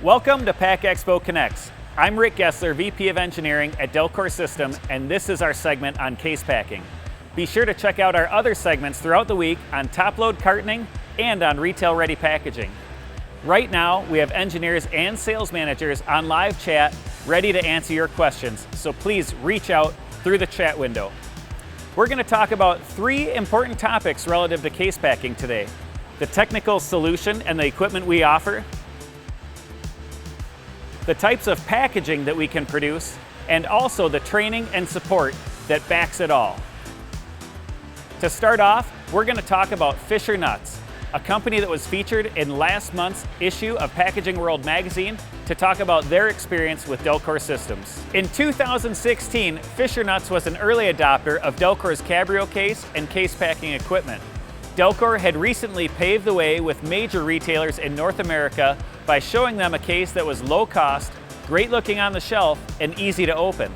Welcome to Pack Expo Connects. I'm Rick Gessler, VP of Engineering at Delcor Systems, and this is our segment on case packing. Be sure to check out our other segments throughout the week on top-load cartoning and on retail-ready packaging. Right now, we have engineers and sales managers on live chat ready to answer your questions, so please reach out through the chat window. We're going to talk about 3 important topics relative to case packing today: the technical solution and the equipment we offer, the types of packaging that we can produce, and also the training and support that backs it all. To start off, we're going to talk about Fisher Nuts, a company that was featured in last month's issue of Packaging World magazine to talk about their experience with Delcor systems. In 2016, Fisher Nuts was an early adopter of Delcor's Cabrio case and case packing equipment. Delcor had recently paved the way with major retailers in North America by showing them a case that was low cost, great looking on the shelf, and easy to open.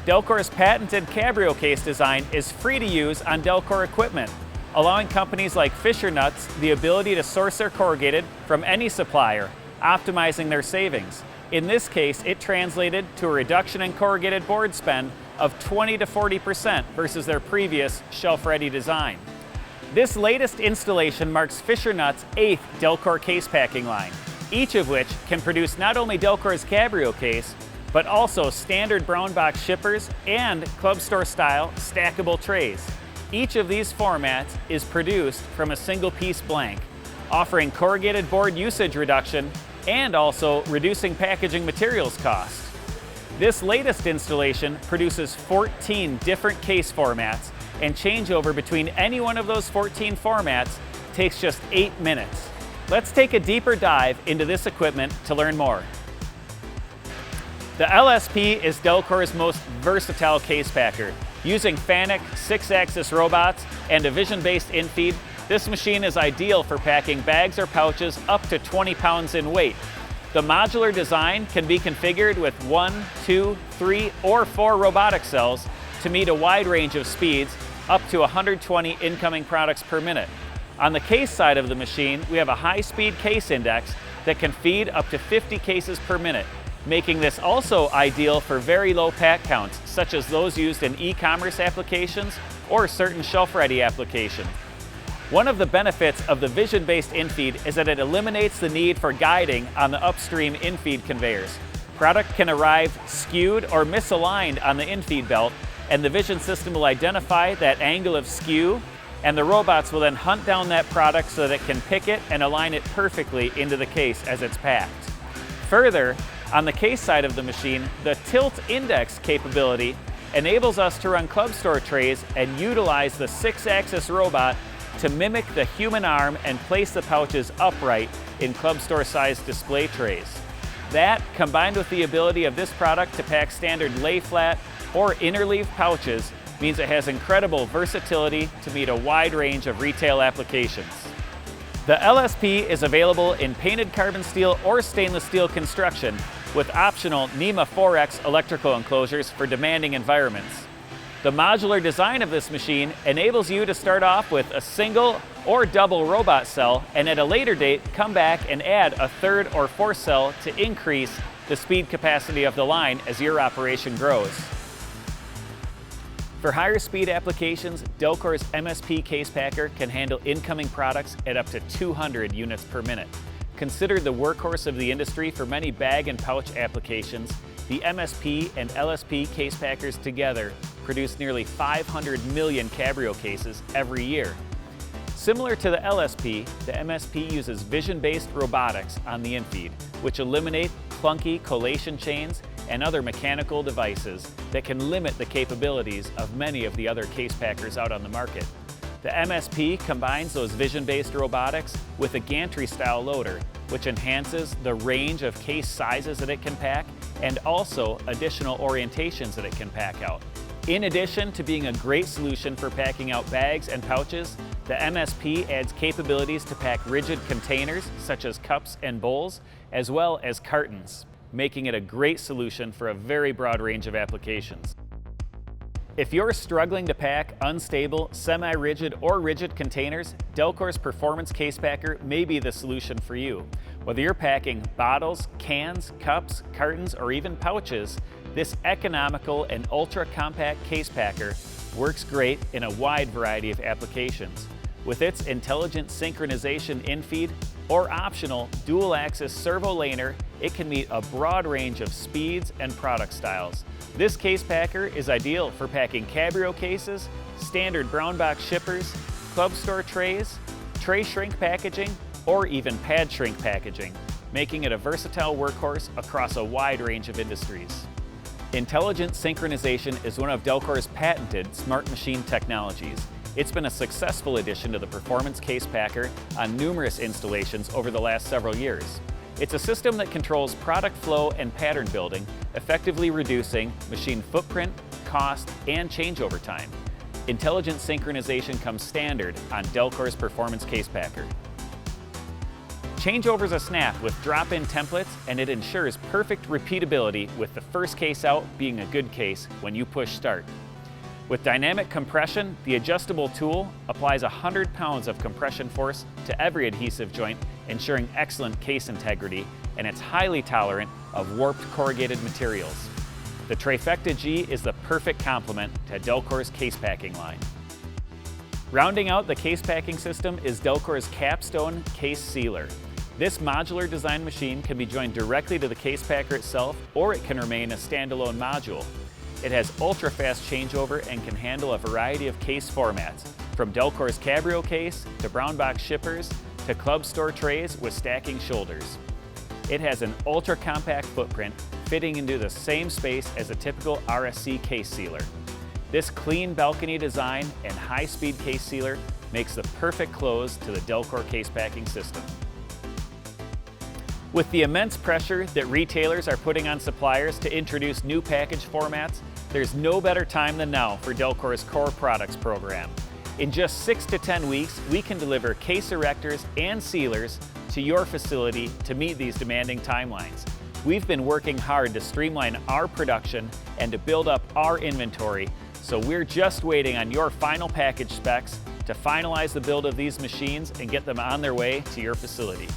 Delcor's patented Cabrio case design is free to use on Delcor equipment, allowing companies like Fisher Nuts the ability to source their corrugated from any supplier, optimizing their savings. In this case, it translated to a reduction in corrugated board spend of 20 to 40% versus their previous shelf-ready design. This latest installation marks Fisher Nuts' 8th Delcor case packing line, each of which can produce not only Delcor's Cabrio case, but also standard brown box shippers and club store style stackable trays. Each of these formats is produced from a single piece blank, offering corrugated board usage reduction and also reducing packaging materials cost. This latest installation produces 14 different case formats, and changeover between any one of those 14 formats takes just 8 minutes. Let's take a deeper dive into this equipment to learn more. The LSP is Delcor's most versatile case packer. Using FANUC 6-axis robots and a vision-based infeed, this machine is ideal for packing bags or pouches up to 20 pounds in weight. The modular design can be configured with 1, 2, 3, or 4 robotic cells to meet a wide range of speeds, up to 120 incoming products per minute. On the case side of the machine, we have a high-speed case index that can feed up to 50 cases per minute, making this also ideal for very low pack counts, such as those used in e-commerce applications or certain shelf-ready applications. One of the benefits of the vision-based infeed is that it eliminates the need for guiding on the upstream infeed conveyors. Product can arrive skewed or misaligned on the infeed belt, and the vision system will identify that angle of skew, and the robots will then hunt down that product so that it can pick it and align it perfectly into the case as it's packed. Further, on the case side of the machine, the tilt index capability enables us to run club store trays and utilize the 6-axis robot to mimic the human arm and place the pouches upright in club store sized display trays. That, combined with the ability of this product to pack standard lay flat or interleave pouches, means it has incredible versatility to meet a wide range of retail applications. The LSP is available in painted carbon steel or stainless steel construction with optional NEMA 4X electrical enclosures for demanding environments. The modular design of this machine enables you to start off with a single or double robot cell, and at a later date come back and add a 3rd or 4th cell to increase the speed capacity of the line as your operation grows. For higher speed applications, Delcor's MSP case packer can handle incoming products at up to 200 units per minute. Considered the workhorse of the industry for many bag and pouch applications, the MSP and LSP case packers together produce nearly 500 million Cabrio cases every year. Similar to the LSP, the MSP uses vision-based robotics on the infeed, which eliminate clunky collation chains and other mechanical devices that can limit the capabilities of many of the other case packers out on the market. The MSP combines those vision-based robotics with a gantry-style loader, which enhances the range of case sizes that it can pack and also additional orientations that it can pack out. In addition to being a great solution for packing out bags and pouches, the MSP adds capabilities to pack rigid containers such as cups and bowls, as well as cartons, making it a great solution for a very broad range of applications. If you're struggling to pack unstable, semi-rigid, or rigid containers, Delcor's Performance Case Packer may be the solution for you. Whether you're packing bottles, cans, cups, cartons, or even pouches, this economical and ultra-compact case packer works great in a wide variety of applications. With its intelligent synchronization infeed or optional dual-axis servo laner, it can meet a broad range of speeds and product styles. This case packer is ideal for packing cabrio cases, standard brown box shippers, club store trays, tray shrink packaging, or even pad shrink packaging, making it a versatile workhorse across a wide range of industries. Intelligent synchronization is one of Delcor's patented smart machine technologies. It's been a successful addition to the performance case packer on numerous installations over the last several years. It's a system that controls product flow and pattern building, effectively reducing machine footprint, cost, and changeover time. Intelligent synchronization comes standard on Delcor's performance case packer. Changeover's a snap with drop-in templates, and it ensures perfect repeatability with the first case out being a good case when you push start. With dynamic compression, the adjustable tool applies 100 pounds of compression force to every adhesive joint, ensuring excellent case integrity, and it's highly tolerant of warped corrugated materials. The Trifecta G is the perfect complement to Delcor's case packing line. Rounding out the case packing system is Delcor's Capstone case sealer. This modular design machine can be joined directly to the case packer itself, or it can remain a standalone module. It has ultra-fast changeover and can handle a variety of case formats, from Delcor's cabrio case to brown box shippers to club store trays with stacking shoulders. It has an ultra-compact footprint fitting into the same space as a typical RSC case sealer. This clean balcony design and high-speed case sealer makes the perfect close to the Delcor case packing system. With the immense pressure that retailers are putting on suppliers to introduce new package formats, there's no better time than now for Delcor's Core Products program. In just 6 to 10 weeks, we can deliver case erectors and sealers to your facility to meet these demanding timelines. We've been working hard to streamline our production and to build up our inventory, so we're just waiting on your final package specs to finalize the build of these machines and get them on their way to your facility.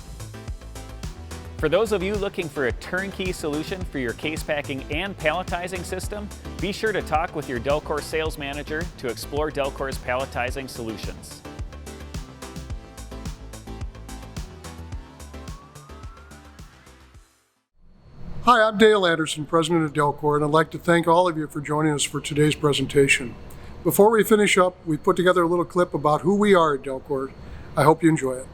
For those of you looking for a turnkey solution for your case packing and palletizing system, be sure to talk with your Delcor sales manager to explore Delcor's palletizing solutions. Hi, I'm Dale Anderson, President of Delcor, and I'd like to thank all of you for joining us for today's presentation. Before we finish up, we put together a little clip about who we are at Delcor. I hope you enjoy it.